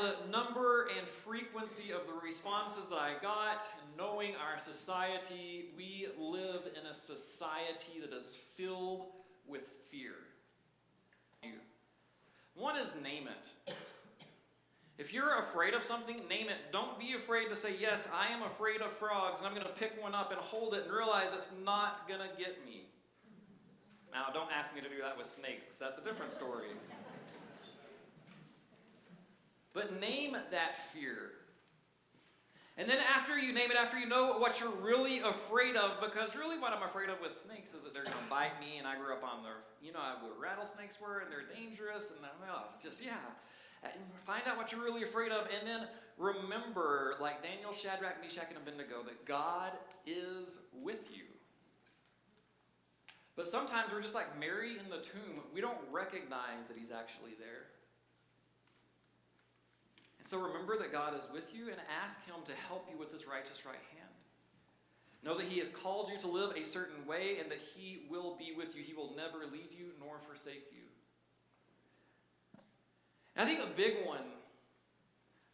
the number and frequency of the responses that I got, and knowing our society, we live in a society that is filled with fear. One is name it. If you're afraid of something, name it. Don't be afraid to say, yes, I am afraid of frogs, and I'm going to pick one up and hold it and realize it's not going to get me. Now, don't ask me to do that with snakes, because that's a different story. But name that fear. And then after you name it, after you know what you're really afraid of, because really what I'm afraid of with snakes is that they're going to bite me, and I grew up on where rattlesnakes were, and they're dangerous, and find out what you're really afraid of, and then remember, like Daniel, Shadrach, Meshach, and Abednego, that God is with you. But sometimes we're just like Mary in the tomb. We don't recognize that he's actually there. And so remember that God is with you and ask him to help you with his righteous right hand. Know that he has called you to live a certain way and that he will be with you. He will never leave you nor forsake you. And I think a big one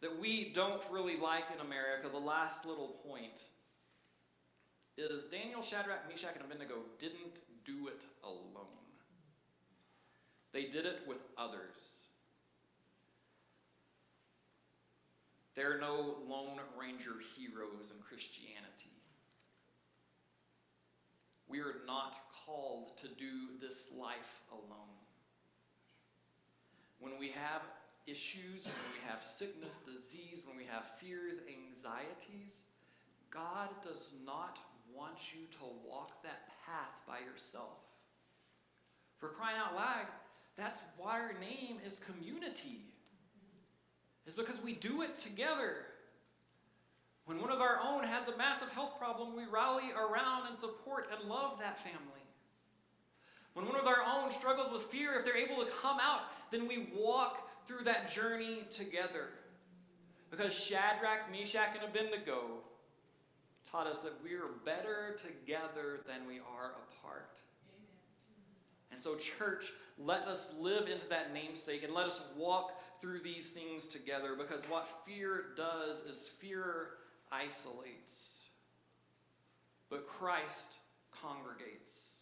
that we don't really like in America, the last little point, is Daniel, Shadrach, Meshach, and Abednego didn't do it alone. They did it with others. There are no Lone Ranger heroes in Christianity. We are not called to do this life alone. When we have issues, when we have sickness, disease, when we have fears, anxieties, God does not want you to walk that path by yourself. For crying out loud, that's why our name is community. It's because we do it together. When one of our own has a massive health problem, we rally around and support and love that family. When one of our own struggles with fear, if they're able to come out, then we walk through that journey together. Because Shadrach, Meshach, and Abednego taught us that we are better together than we are apart. Amen. And so, church, let us live into that namesake and let us walk through these things together, because what fear does is fear isolates, but Christ congregates.